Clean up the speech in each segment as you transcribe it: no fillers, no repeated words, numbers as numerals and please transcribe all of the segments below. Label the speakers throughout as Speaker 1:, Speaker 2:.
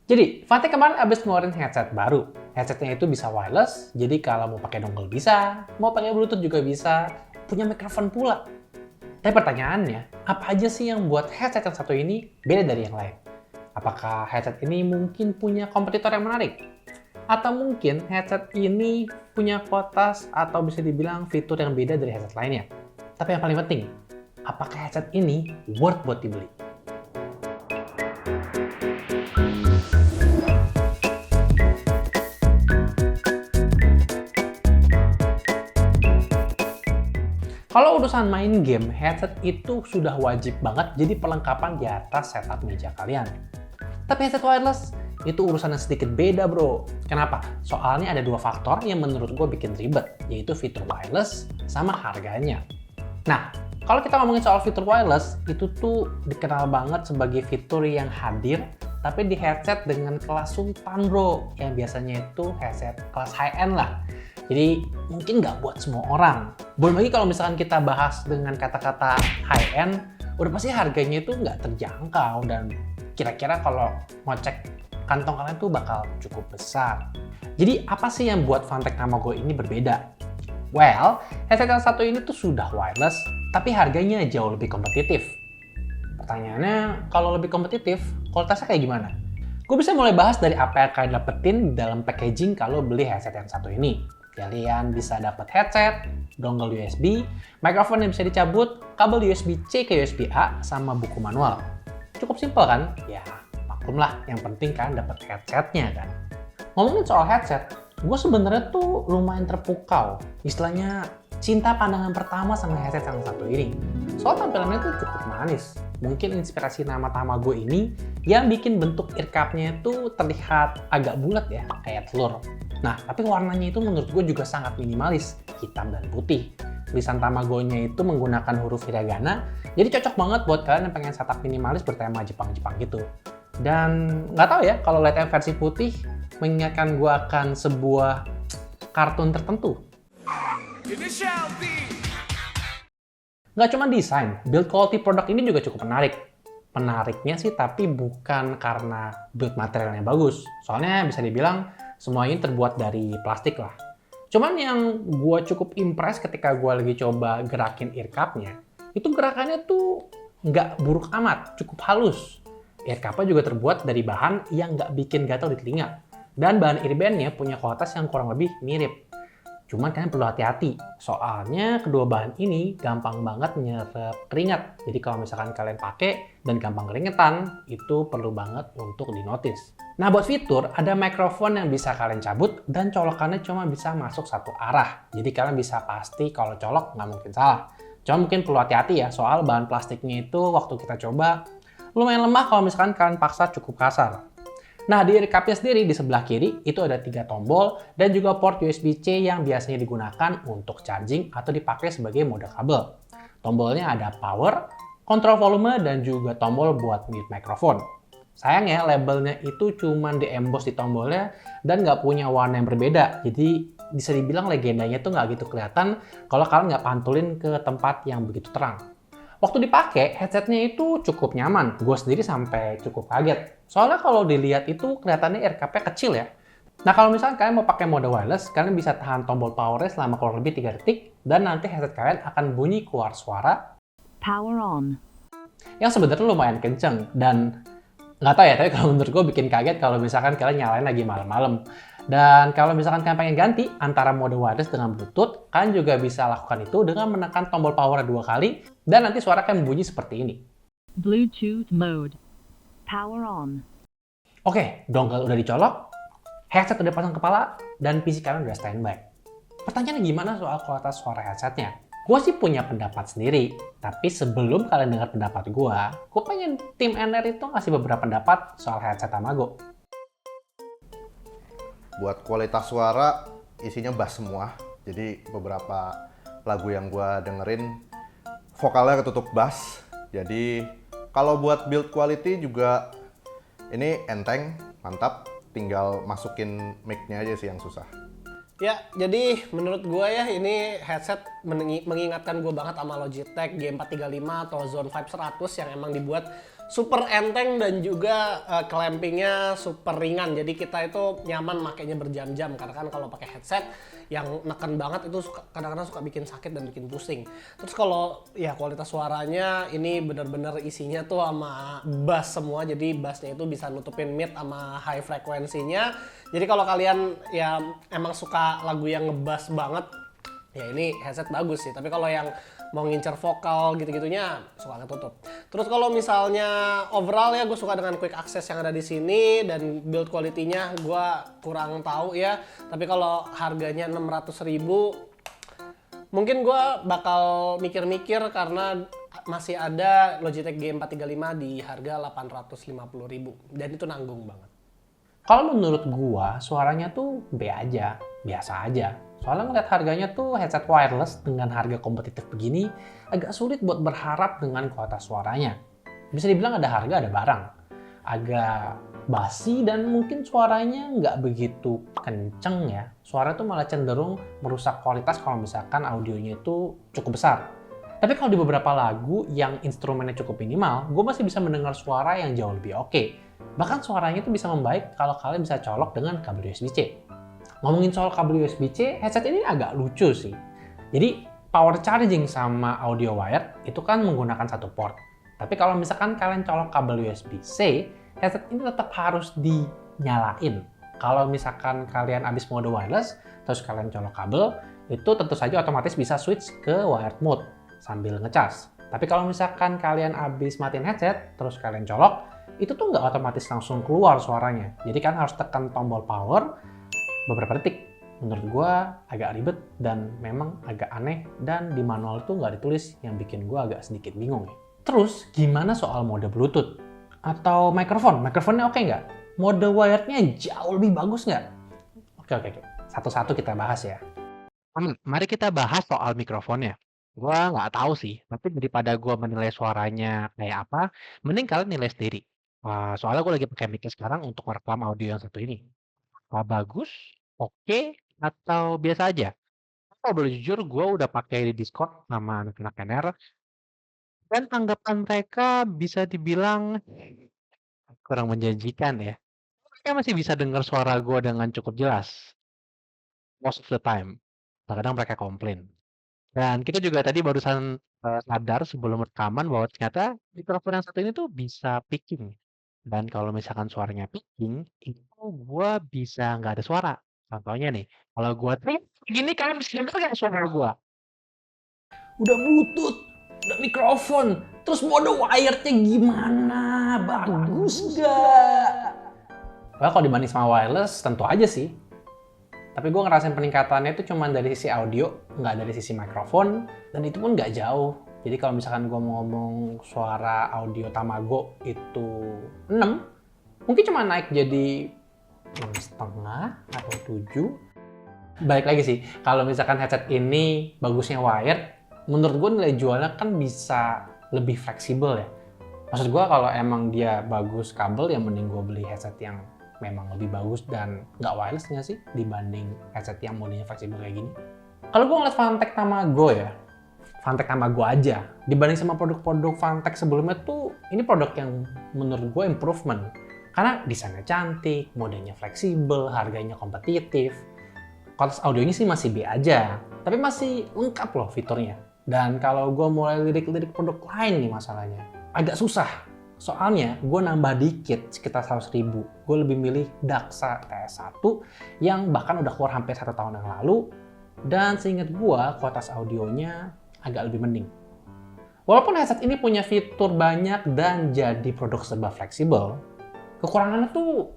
Speaker 1: Jadi, Fante kemarin abis ngeluarin headset baru. Headsetnya itu bisa wireless, jadi kalau mau pakai dongle bisa, mau pakai Bluetooth juga bisa, punya mikrofon pula. Tapi pertanyaannya, apa aja sih yang buat headset yang satu ini beda dari yang lain? Apakah headset ini mungkin punya kompetitor yang menarik? Atau mungkin headset ini punya kualitas atau bisa dibilang fitur yang beda dari headset lainnya? Tapi yang paling penting, apakah headset ini worth buat dibeli? Kalau urusan main game, headset itu sudah wajib banget jadi perlengkapan di atas setup meja kalian. Tapi headset wireless itu urusannya sedikit beda bro. Kenapa? Soalnya ada dua faktor yang menurut gue bikin ribet, yaitu fitur wireless sama harganya. Nah, kalau kita ngomongin soal fitur wireless, itu tuh dikenal banget sebagai fitur yang hadir tapi di headset dengan kelas sultan bro, yang biasanya itu headset kelas high-end lah. Jadi mungkin nggak buat semua orang. Belum lagi kalau misalkan kita bahas dengan kata-kata high-end, udah pasti harganya itu nggak terjangkau dan kira-kira kalau ngecek kantong kalian tuh bakal cukup besar. Jadi apa sih yang buat Fantech Tamago ini berbeda? Well, headset yang satu ini tuh sudah wireless, tapi harganya jauh lebih kompetitif. Pertanyaannya, kalau lebih kompetitif, kualitasnya kayak gimana? Gue bisa mulai bahas dari apa yang kalian dapetin di dalam packaging kalau beli headset yang satu ini. Kalian bisa dapat headset, dongle USB, mikrofon yang bisa dicabut, kabel USB-C ke USB-A, sama buku manual. Cukup simpel kan? Ya, maklum lah. Yang penting kan dapat headsetnya kan. Ngomongin soal headset, gue sebenarnya tuh lumayan terpukau. Istilahnya cinta pandangan pertama sama headset yang satu ini. Soal tampilannya tuh cukup manis. Mungkin inspirasi nama Tamago ini yang bikin bentuk earcupnya itu terlihat agak bulat ya, kayak telur. Nah, tapi warnanya itu menurut gue juga sangat minimalis, hitam dan putih. Tulisan Tamagonya itu menggunakan huruf hiragana, jadi cocok banget buat kalian yang pengen setup minimalis bertema Jepang-Jepang gitu. Dan nggak tahu ya, kalau light versi putih mengingatkan gue akan sebuah kartun tertentu. Nggak cuma desain, build quality produk ini juga cukup menarik. Menariknya sih tapi bukan karena build materialnya bagus. Soalnya bisa dibilang semua ini terbuat dari plastik lah. Cuman yang gue cukup impress ketika gue lagi coba gerakin earcupnya, itu gerakannya tuh nggak buruk amat, cukup halus. Earcupnya juga terbuat dari bahan yang nggak bikin gatal di telinga. Dan bahan earbandnya punya kualitas yang kurang lebih mirip. Cuman kalian perlu hati-hati, soalnya kedua bahan ini gampang banget nyerap keringat. Jadi kalau misalkan kalian pakai dan gampang keringetan, itu perlu banget untuk dinotis. Nah buat fitur, ada mikrofon yang bisa kalian cabut dan colokannya cuma bisa masuk satu arah. Jadi kalian bisa pasti kalau colok nggak mungkin salah. Cuma mungkin perlu hati-hati ya, soal bahan plastiknya itu waktu kita coba lumayan lemah kalau misalkan kalian paksa cukup kasar. Nah, di earcupnya sendiri di sebelah kiri itu ada 3 tombol dan juga port USB-C yang biasanya digunakan untuk charging atau dipakai sebagai mode kabel. Tombolnya ada power, kontrol volume, dan juga tombol buat mute mikrofon. Sayangnya labelnya itu cuma di-emboss di tombolnya dan nggak punya warna yang berbeda. Jadi bisa dibilang legendanya tuh nggak gitu kelihatan kalau kalian nggak pantulin ke tempat yang begitu terang. Waktu dipakai, headsetnya itu cukup nyaman. Gue sendiri sampai cukup kaget. Soalnya kalau dilihat itu kelihatannya earcupnya kecil ya. Nah kalau misalnya kalian mau pakai mode wireless, kalian bisa tahan tombol powernya selama kurang lebih 3 detik. Dan nanti headset kalian akan bunyi keluar suara
Speaker 2: power on
Speaker 1: yang sebenarnya lumayan kenceng. Dan nggak tahu ya, tapi kalau menurut gue bikin kaget kalau misalkan kalian nyalain lagi malam-malam. Dan kalau misalkan kalian pengen ganti antara mode wireless dengan Bluetooth, kalian juga bisa lakukan itu dengan menekan tombol power 2 kali dan nanti suara akan bunyi seperti ini.
Speaker 2: Bluetooth mode. Power on.
Speaker 1: Oke, dongle udah dicolok, headset udah pasang kepala, dan PC kalian udah standby. Pertanyaannya gimana soal kualitas suara headsetnya? Gue sih punya pendapat sendiri, tapi sebelum kalian dengar pendapat gue pengen tim NR itu ngasih beberapa pendapat soal headset Tamago.
Speaker 3: Buat kualitas suara, isinya bass semua. Jadi beberapa lagu yang gue dengerin, vokalnya ketutup bass. Jadi kalau buat build quality juga ini enteng, mantap. Tinggal masukin mic-nya aja sih yang susah.
Speaker 4: Ya, jadi menurut gue ya ini headset mengingatkan gue banget sama Logitech G435 atau Zone 5 100 yang emang dibuat super enteng dan juga clampingnya super ringan. Jadi kita itu nyaman makainya berjam-jam. Karena kan kalau pakai headset yang neken banget itu kadang-kadang suka bikin sakit dan bikin pusing. Terus kalau ya kualitas suaranya ini bener-bener isinya tuh sama bass semua. Jadi bassnya itu bisa nutupin mid sama high frekuensinya. Jadi kalau kalian ya emang suka lagu yang ngebass banget, ya ini headset bagus sih. Tapi kalau yang mau ngincer vokal gitu-gitunya suka ketutup. Terus kalau misalnya overall ya gue suka dengan quick access yang ada di sini, dan build quality-nya gue kurang tahu ya. Tapi kalau harganya 600.000 mungkin gue bakal mikir-mikir karena masih ada Logitech G435 di harga 850.000 dan itu nanggung banget.
Speaker 1: Kalau menurut gua, suaranya tuh B aja, biasa aja. Soalnya ngeliat harganya tuh headset wireless dengan harga kompetitif begini, agak sulit buat berharap dengan kualitas suaranya. Bisa dibilang ada harga, ada barang. Agak basi dan mungkin suaranya nggak begitu kenceng ya. Suara tuh malah cenderung merusak kualitas kalau misalkan audionya itu cukup besar. Tapi kalau di beberapa lagu yang instrumennya cukup minimal, gue masih bisa mendengar suara yang jauh lebih oke. Bahkan suaranya itu bisa membaik kalau kalian bisa colok dengan kabel USB-C. Ngomongin soal kabel USB-C, headset ini agak lucu sih. Jadi power charging sama audio wire itu kan menggunakan satu port. Tapi kalau misalkan kalian colok kabel USB-C, headset ini tetap harus dinyalain. Kalau misalkan kalian habis mode wireless, terus kalian colok kabel, itu tentu saja otomatis bisa switch ke wired mode sambil ngecas. Tapi kalau misalkan kalian habis matiin headset, terus kalian colok, itu tuh nggak otomatis langsung keluar suaranya. Jadi kan harus tekan tombol power beberapa detik. Menurut gua agak ribet dan memang agak aneh, dan di manual tuh nggak ditulis, yang bikin gua agak sedikit bingung ya. Terus gimana soal mode Bluetooth? Atau mikrofon? Mikrofonnya oke nggak? Mode wired-nya jauh lebih bagus nggak? Oke. Satu-satu kita bahas ya. Mari kita bahas soal mikrofonnya. Gua nggak tahu sih, tapi daripada gua menilai suaranya kayak apa, mending kalian nilai sendiri. Wah, soalnya gue lagi pakai mic sekarang untuk merekam audio yang satu ini. Bagus, oke, atau biasa aja? Kalau boleh jujur, gue udah pakai di Discord sama anak-anak NR, dan tanggapan mereka bisa dibilang kurang menjanjikan ya. Mereka masih bisa dengar suara gue dengan cukup jelas, most of the time. Kadang mereka komplain. Dan kita juga tadi barusan sadar sebelum rekaman bahwa ternyata mikrofon yang satu ini tuh bisa picking. Dan kalau misalkan suaranya picking, itu gua bisa nggak ada suara. Contohnya nih, kalau gua teriak gini kalian bisa denger nggak suara gua? Udah Bluetooth, udah mikrofon, terus mode wired-nya gimana? Bagus nggak? Well, kalau dibanding sama wireless, tentu aja sih. Tapi gue ngerasain peningkatannya itu cuma dari sisi audio, nggak dari sisi mikrofon, dan itu pun nggak jauh. Jadi kalau misalkan gue mau ngomong suara audio Tamago itu 6, mungkin cuma naik jadi 6,5 atau 7. Balik lagi sih, kalau misalkan headset ini bagusnya wired, menurut gue nilai jualnya kan bisa lebih fleksibel ya. Maksud gue kalau emang dia bagus kabel, ya mending gue beli headset yang memang lebih bagus dan nggak wireless nggak sih dibanding headset yang modenya fleksibel kayak gini. Kalau gue ngeliat Fantech Tamago ya, Fantech Tamago aja dibanding sama produk-produk Fantech sebelumnya tuh, ini produk yang menurut gue improvement. Karena desainnya cantik, modenya fleksibel, harganya kompetitif. Kualitas audionya sih masih B aja, tapi masih lengkap loh fiturnya. Dan kalau gue mulai lirik-lirik produk lain nih masalahnya, agak susah. Soalnya gue nambah dikit sekitar 100.000. Gue lebih milih Daxa TS1 yang bahkan udah keluar hampir 1 tahun yang lalu, dan seingat gue kualitas audionya agak lebih mending. Walaupun headset ini punya fitur banyak dan jadi produk serba fleksibel, kekurangannya tuh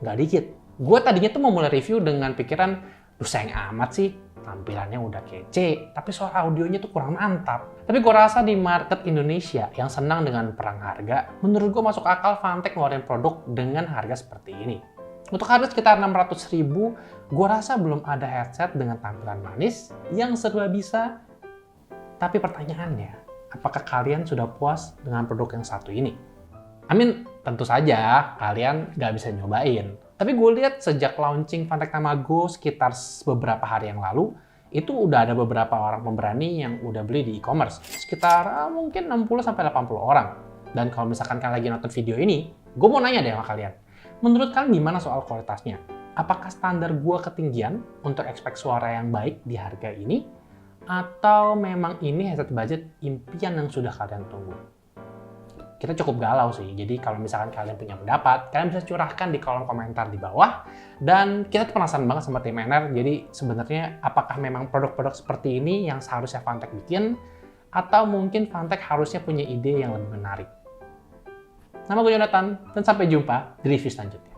Speaker 1: nggak dikit. Gue tadinya tuh mau mulai review dengan pikiran, duh sayang amat sih, tampilannya udah kece, tapi soal audionya tuh kurang mantap. Tapi gue rasa di market Indonesia yang senang dengan perang harga, menurut gue masuk akal Fantech ngeluarin produk dengan harga seperti ini. Untuk harga sekitar 600.000, gue rasa belum ada headset dengan tampilan manis yang serba bisa. Tapi pertanyaannya, apakah kalian sudah puas dengan produk yang satu ini? Tentu saja kalian nggak bisa nyobain. Tapi gue lihat sejak launching Fantech Tamago sekitar beberapa hari yang lalu, itu udah ada beberapa orang pemberani yang udah beli di e-commerce. Sekitar mungkin 60-80 orang. Dan kalau misalkan kalian lagi nonton video ini, gue mau nanya deh sama kalian. Menurut kalian gimana soal kualitasnya? Apakah standar gue ketinggian untuk expect suara yang baik di harga ini? Atau memang ini headset budget impian yang sudah kalian tunggu? Kita cukup galau sih, jadi kalau misalkan kalian punya pendapat, kalian bisa curahkan di kolom komentar di bawah. Dan kita tuh penasaran banget sama tim NR, jadi sebenarnya apakah memang produk-produk seperti ini yang seharusnya Fantech bikin, atau mungkin Fantech harusnya punya ide yang lebih menarik. Nama gue Jonathan, dan sampai jumpa di review selanjutnya.